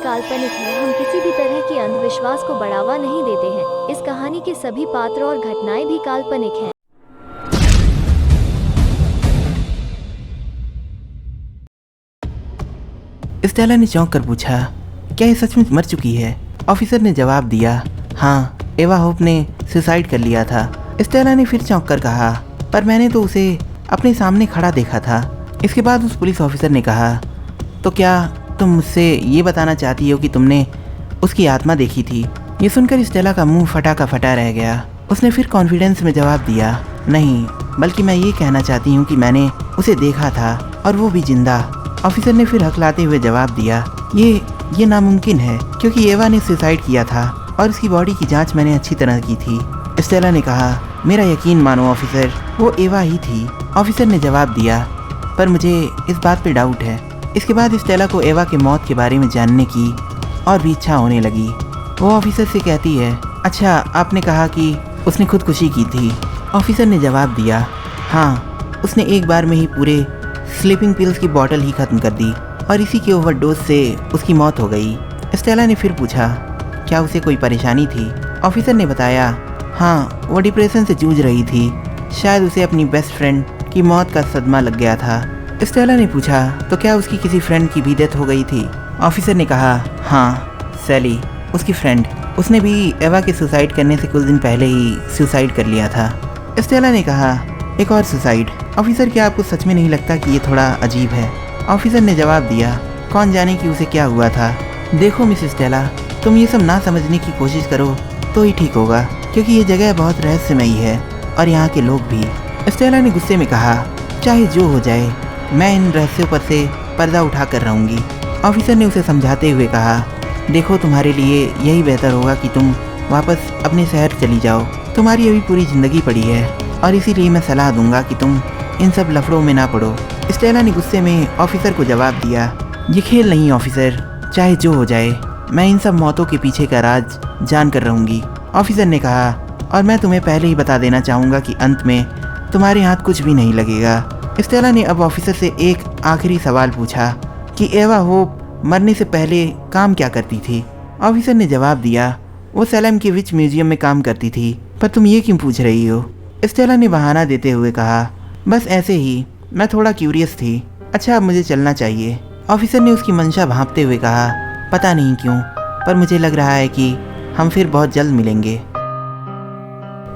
काल्पनिक है। हम किसी भी तरह की अंधविश्वास को बढ़ावा नहीं देते हैं। इस कहानी के सभी पात्र और घटनाएं भी काल्पनिक हैं। स्टेला ने चौंक कर पूछा, क्या ये सचमुच मर चुकी है? ऑफिसर ने जवाब दिया, हाँ, एवा होप ने सुसाइड कर लिया था। स्टेला ने फिर चौंक कर कहा, पर मैंने तो उसे अपने सामने खड़ा देखा था। इसके बाद उस पुलिस ऑफिसर ने कहा, तो क्या तुम मुझसे ये बताना चाहती हो कि तुमने उसकी आत्मा देखी थी? ये सुनकर स्टेला का मुंह फटा का फटा रह गया। उसने फिर कॉन्फिडेंस में जवाब दिया, नहीं, बल्कि मैं ये कहना चाहती हूँ कि मैंने उसे देखा था और वो भी जिंदा। ऑफिसर ने फिर हकलाते हुए जवाब दिया, ये नामुमकिन है, क्योंकि एवा ने सुसाइड किया था और उसकी बॉडी की जांच मैंने अच्छी तरह की थी। स्टेला ने कहा, मेरा यकीन मानो ऑफिसर, वो एवा ही थी। ऑफिसर ने जवाब दिया, पर मुझे इस बात पे डाउट है। इसके बाद स्टेला को एवा के मौत के बारे में जानने की और भी इच्छा होने लगी। वो ऑफिसर से कहती है, अच्छा, आपने कहा कि उसने खुदकुशी की थी। ऑफिसर ने जवाब दिया, हाँ, उसने एक बार में ही पूरे स्लीपिंग पिल्स की बोतल ही ख़त्म कर दी और इसी के ओवरडोज से उसकी मौत हो गई। स्टेला ने फिर पूछा, क्या उसे कोई परेशानी थी? ऑफिसर ने बताया, हाँ, वो डिप्रेशन से जूझ रही थी। शायद उसे अपनी बेस्ट फ्रेंड की मौत का सदमा लग गया था। स्टेला ने पूछा, तो क्या उसकी किसी फ्रेंड की भी डेथ हो गई थी? ऑफिसर ने कहा, हाँ, सैली, उसकी फ्रेंड, उसने भी एवा के सुसाइड करने से कुछ दिन पहले ही सुसाइड कर लिया था। स्टेला ने कहा, एक और सुसाइड? ऑफिसर, क्या आपको सच में नहीं लगता कि ये थोड़ा अजीब है? ऑफिसर ने जवाब दिया, कौन जाने कि उसे क्या हुआ था। देखो मिस स्टेला, तुम ये सब ना समझने की कोशिश करो तो ही ठीक होगा, क्योंकि ये जगह बहुत रहस्यमयी है और यहाँ के लोग भी। स्टेला ने गुस्से में कहा, चाहे जो हो जाए, मैं इन रहस्यों पर से पर्दा उठा कर रहूँगी। ऑफिसर ने उसे समझाते हुए कहा, देखो, तुम्हारे लिए यही बेहतर होगा कि तुम वापस अपने शहर चली जाओ। तुम्हारी अभी पूरी ज़िंदगी पड़ी है और इसीलिए मैं सलाह दूंगा कि तुम इन सब लफड़ों में ना पड़ो। स्टेला ने गुस्से में ऑफिसर को जवाब दिया, ये खेल नहीं ऑफिसर, चाहे जो हो जाए, मैं इन सब मौतों के पीछे का राज जान कर रहूँगी। ऑफिसर ने कहा, और मैं तुम्हें पहले ही बता देना चाहूँगा कि अंत में तुम्हारे हाथ कुछ भी नहीं लगेगा। स्टेला ने अब ऑफिसर से एक आखिरी सवाल पूछा कि एवा होप मरने से पहले काम क्या करती थी? ऑफिसर ने जवाब दिया, वो सैलम के विच म्यूजियम में काम करती थी। पर तुम ये क्यों पूछ रही हो? स्टेला ने बहाना देते हुए कहा, बस ऐसे ही, मैं थोड़ा क्यूरियस थी। अच्छा, अब मुझे चलना चाहिए। ऑफिसर ने उसकी मंशा भांपते हुए कहा, पता नहीं क्यों, पर मुझे लग रहा है कि हम फिर बहुत जल्द मिलेंगे।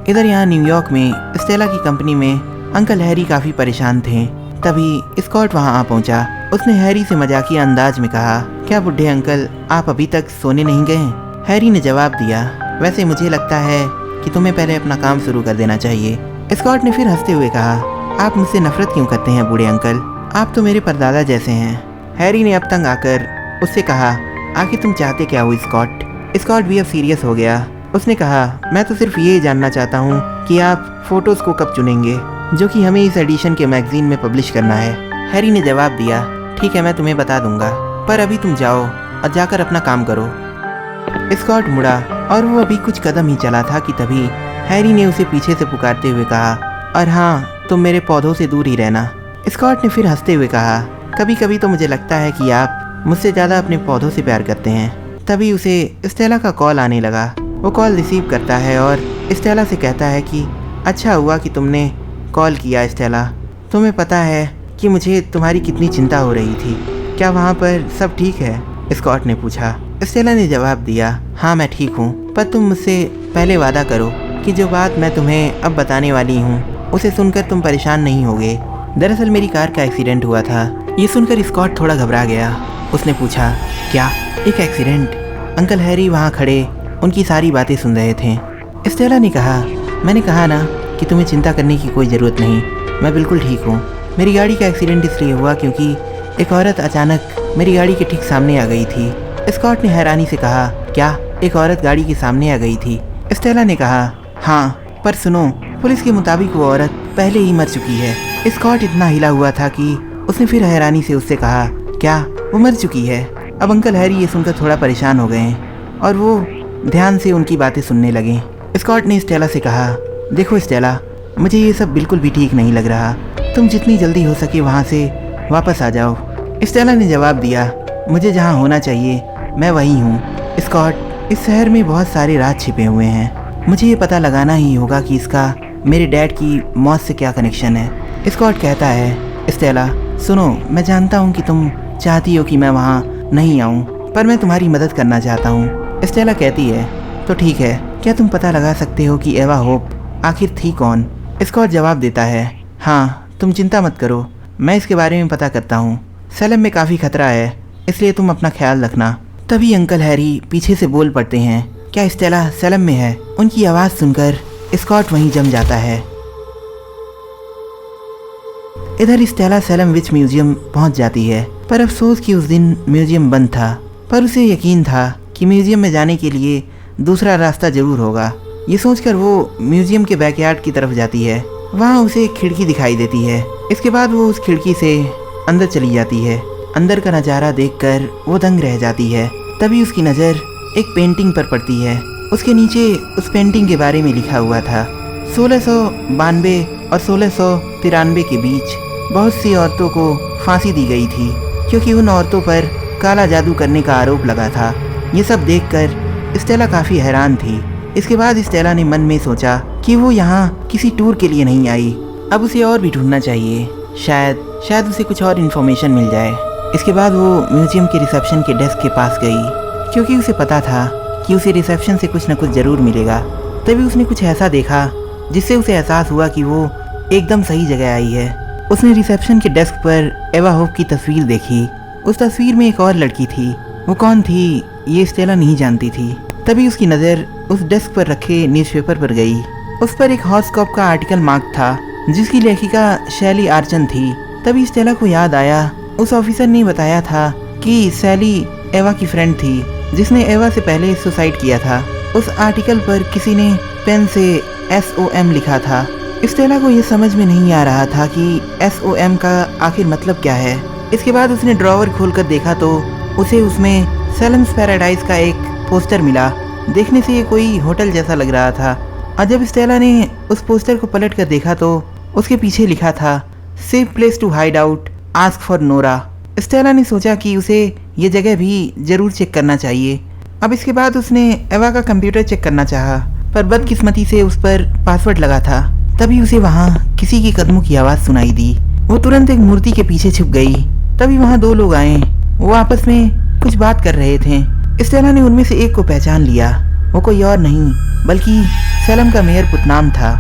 इधर यहाँ न्यूयॉर्क में स्टेला की कंपनी में अंकल हैरी काफ़ी परेशान थे। तभी स्कॉट वहाँ आ पहुँचा। उसने हैरी से मजाकिया अंदाज में कहा, क्या बुढ़े अंकल, आप अभी तक सोने नहीं गए? हैरी ने जवाब दिया, वैसे मुझे लगता है कि तुम्हें पहले अपना काम शुरू कर देना चाहिए। स्कॉट ने फिर हंसते हुए कहा, आप मुझसे नफरत क्यों करते हैं बूढ़े अंकल? आप तो मेरे परदादा जैसे हैं। हैरी ने अब तंग आकर उससे कहा, आखिर तुम चाहते क्या हो स्कॉट? स्कॉट भी अब सीरियस हो गया। उसने कहा, मैं तो सिर्फ ये जानना चाहता हूँ कि आप फोटोज़ को कब चुनेंगे, जो कि हमें इस एडिशन के मैगजीन में पब्लिश करना है। हैरी ने जवाब दिया, ठीक है, मैं तुम्हें बता दूंगा, पर अभी तुम जाओ और जाकर अपना काम करो। स्कॉट मुड़ा और वो अभी कुछ कदम ही चला था कि तभी हैरी ने उसे पीछे से पुकारते हुए कहा, और हाँ, तुम मेरे पौधों से दूर ही रहना। स्कॉट ने फिर हंसते हुए कहा, कभी कभी तो मुझे लगता है कि आप मुझसे ज़्यादा अपने पौधों से प्यार करते हैं। तभी उसे स्टेला का कॉल आने लगा। वो कॉल रिसीव करता है और स्टेला से कहता है कि अच्छा हुआ कि तुमने कॉल किया स्टेला। तुम्हें पता है कि मुझे तुम्हारी कितनी चिंता हो रही थी। क्या वहाँ पर सब ठीक है? स्कॉट ने पूछा। स्टेला ने जवाब दिया, हाँ, मैं ठीक हूँ, पर तुम मुझसे पहले वादा करो कि जो बात मैं तुम्हें अब बताने वाली हूँ उसे सुनकर तुम परेशान नहीं होगे। दरअसल मेरी कार का एक्सीडेंट हुआ था। ये सुनकर स्कॉट थोड़ा घबरा गया। उसने पूछा, क्या, एक एक्सीडेंट? अंकल हैरी वहाँ खड़े उनकी सारी बातें सुन रहे थे। स्टेला ने कहा, मैंने कहा ना कि तुम्हें चिंता करने की कोई ज़रूरत नहीं, मैं बिल्कुल ठीक हूँ। मेरी गाड़ी का एक्सीडेंट इसलिए हुआ क्योंकि एक औरत अचानक मेरी गाड़ी के ठीक सामने आ गई थी। स्कॉट ने हैरानी से कहा, क्या, एक औरत गाड़ी के सामने आ गई थी? स्टेला ने कहा, हाँ, पर सुनो, पुलिस के मुताबिक वो औरत पहले ही मर चुकी है। स्कॉट इतना हिला हुआ था कि उसने फिर हैरानी से उससे कहा, क्या, वो मर चुकी है? अब अंकल हैरी ये सुनकर थोड़ा परेशान हो गए और वो ध्यान से उनकी बातें सुनने लगे। स्कॉट ने स्टेला से कहा, देखो स्टेला, मुझे ये सब बिल्कुल भी ठीक नहीं लग रहा। तुम जितनी जल्दी हो सके वहाँ से वापस आ जाओ। स्टेला ने जवाब दिया, मुझे जहाँ होना चाहिए मैं वही हूँ। स्कॉट, इस शहर में बहुत सारे राज छिपे हुए हैं। मुझे ये पता लगाना ही होगा कि इसका मेरे डैड की मौत से क्या कनेक्शन है। स्कॉट कहता है, स्टेला सुनो, मैं जानता हूँ कि तुम चाहती हो कि मैं वहाँ नहीं आऊँ, पर मैं तुम्हारी मदद करना चाहता हूँ। स्टेला कहती है, तो ठीक है, क्या तुम पता लगा सकते हो कि एवा होप आखिर थी कौन? स्कॉट जवाब देता है, हाँ, तुम चिंता मत करो, मैं इसके बारे में पता करता हूँ। सैलम में काफ़ी खतरा है, इसलिए तुम अपना ख्याल रखना। तभी अंकल हैरी पीछे से बोल पड़ते हैं, क्या स्टेला सैलम में है? उनकी आवाज़ सुनकर स्कॉट वहीं जम जाता है। इधर स्टेला सैलम विच म्यूजियम पहुंच जाती है, पर अफसोस कि उस दिन म्यूजियम बंद था। पर उसे यकीन था कि म्यूजियम में जाने के लिए दूसरा रास्ता जरूर होगा। ये सोचकर वो म्यूजियम के बैकयार्ड की तरफ जाती है। वहाँ उसे एक खिड़की दिखाई देती है। इसके बाद वो उस खिड़की से अंदर चली जाती है। अंदर का नज़ारा देखकर वो दंग रह जाती है। तभी उसकी नज़र एक पेंटिंग पर पड़ती है। उसके नीचे उस पेंटिंग के बारे में लिखा हुआ था, 1692 और 1693 के बीच बहुत सी औरतों को फांसी दी गई थी, क्योंकि उन औरतों पर काला जादू करने का आरोप लगा था। ये सब देखकर स्टेला काफ़ी हैरान थी। इसके बाद स्टेला ने मन में सोचा कि वो यहाँ किसी टूर के लिए नहीं आई, अब उसे और भी ढूंढना चाहिए, शायद उसे कुछ और इन्फॉर्मेशन मिल जाए। इसके बाद वो म्यूजियम के रिसेप्शन के डेस्क के पास गई, क्योंकि उसे पता था कि उसे रिसेप्शन से कुछ न कुछ ज़रूर मिलेगा। तभी उसने कुछ ऐसा देखा जिससे उसे एहसास हुआ कि वो एकदम सही जगह आई है। उसने रिसेप्शन के डेस्क पर एवा होप की तस्वीर देखी। उस तस्वीर में एक और लड़की थी। वो कौन थी ये स्टेला नहीं जानती थी। तभी उसकी नज़र उस डेस्क पर रखे न्यूज़पेपर पर गई। उस पर एक हॉरोस्कोप का आर्टिकल मार्क था, जिसकी लेखिका शैली आर्चन थी। तभी स्टेला को याद आया, उस ऑफिसर ने बताया था कि शैली एवा की फ्रेंड थी, जिसने एवा से पहले सुसाइड किया था। उस आर्टिकल पर किसी ने पेन से SOM लिखा था। स्टेला को ये समझ में नहीं आ रहा था कि SOM का आखिर मतलब क्या है। इसके बाद उसने ड्रॉवर खोलकर देखा तो उसे उसमें सैलम्स पैराडाइज का एक पोस्टर मिला। देखने से ये कोई होटल जैसा लग रहा था। और जब स्टेला ने उस पोस्टर को पलट कर देखा तो उसके पीछे लिखा था, safe place to hide out, ask for Nora. Stella ने सोचा कि उसे ये जगह भी ज़रूर चेक करना चाहिए। अब इसके बाद उसने एवा का कंप्यूटर चेक करना चाहा, पर बदकिस्मती से उस पर पासवर्ड लगा था। तभी उसे वहाँ किसी के कदमों की आवाज़ सुनाई दी। वो तुरंत एक मूर्ति के पीछे छुप गई। तभी वहाँ दो लोग आए। वो आपस में कुछ बात कर रहे थे। स्टेला ने उनमें से एक को पहचान लिया। वो कोई और नहीं बल्कि सैलम का मेयर पुतनाम था।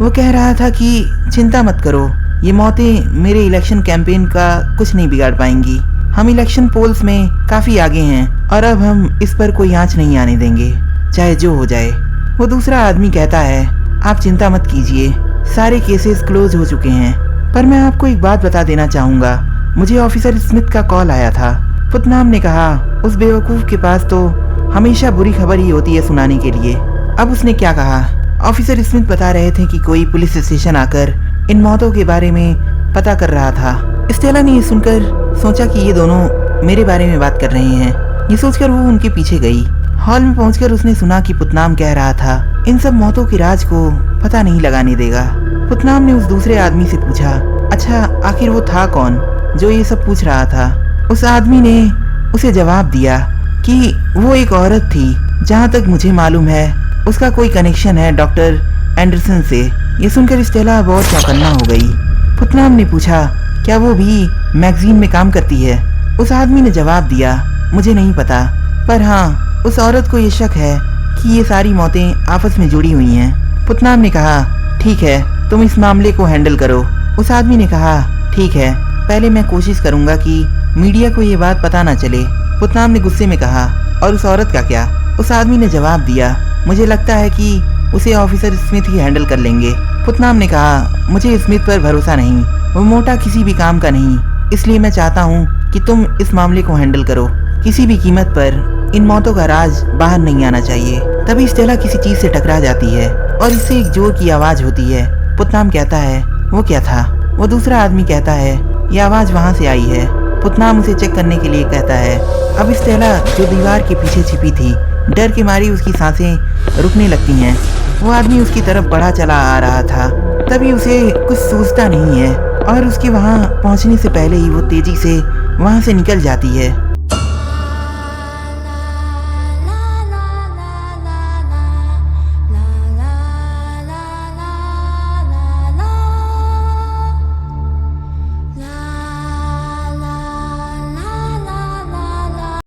वो कह रहा था कि चिंता मत करो, ये मौतें मेरे इलेक्शन कैंपेन का कुछ नहीं बिगाड़ पाएंगी। हम इलेक्शन पोल्स में काफ़ी आगे हैं और अब हम इस पर कोई आंच नहीं आने देंगे, चाहे जो हो जाए। वो दूसरा आदमी कहता है, आप चिंता मत कीजिए, सारे केसेस क्लोज हो चुके हैं। पर मैं आपको एक बात बता देना चाहूँगा, मुझे ऑफिसर स्मिथ का कॉल आया था। पुतनाम ने कहा, उस बेवकूफ़ के पास तो हमेशा बुरी खबर ही होती है सुनाने के लिए। अब उसने क्या कहा? ऑफिसर स्मिथ बता रहे थे कि कोई पुलिस स्टेशन आकर इन मौतों के बारे में पता कर रहा था। स्टेला ने ये सुनकर सोचा कि ये दोनों मेरे बारे में बात कर रहे हैं। ये सोचकर वो उनके पीछे गई। हॉल में पहुंचकर उसने सुना कि पुतनाम कह रहा था, इन सब मौतों के राज को पता नहीं लगाने देगा। पुतनाम ने उस दूसरे आदमी से पूछा, अच्छा आखिर वो था कौन जो ये सब पूछ रहा था? उस आदमी ने उसे जवाब दिया कि वो एक औरत थी, जहाँ तक मुझे मालूम है उसका कोई कनेक्शन है डॉक्टर एंडरसन से। ये सुनकर स्टेला बहुत चौकन्ना हो गई। पुतनाम ने पूछा, क्या वो भी मैगजीन में काम करती है? उस आदमी ने जवाब दिया, मुझे नहीं पता, पर हाँ उस औरत को ये शक है कि ये सारी मौतें आपस में जुड़ी हुई हैं। पुतनाम ने कहा, ठीक है, तुम इस मामले को हैंडल करो। उस आदमी ने कहा, ठीक है, पहले मैं कोशिश करूंगा कि मीडिया को ये बात पता ना चले। पुतनाम ने गुस्से में कहा, और उस औरत का क्या? उस आदमी ने जवाब दिया, मुझे लगता है कि उसे ऑफिसर स्मिथ ही हैंडल कर लेंगे। पुतनाम ने कहा, मुझे स्मिथ पर भरोसा नहीं, वो मोटा किसी भी काम का नहीं, इसलिए मैं चाहता हूँ कि तुम इस मामले को हैंडल करो। किसी भी कीमत पर इन मौतों का राज बाहर नहीं आना चाहिए। तभी स्टेला किसी चीज से टकरा जाती है और इससे एक जोर की आवाज होती है। पुतनाम कहता है, वो क्या था? वो दूसरा आदमी कहता है, ये आवाज वहाँ से आई है। पुतनाम उसे चेक करने के लिए कहता है। अब स्टेला जो दीवार के पीछे छिपी थी, डर के मारी उसकी सांसें रुकने लगती हैं। वो आदमी उसकी तरफ बढ़ा चला आ रहा था। तभी उसे कुछ सूझता नहीं है और उसके वहाँ पहुँचने से पहले ही वो तेजी से वहाँ से निकल जाती है।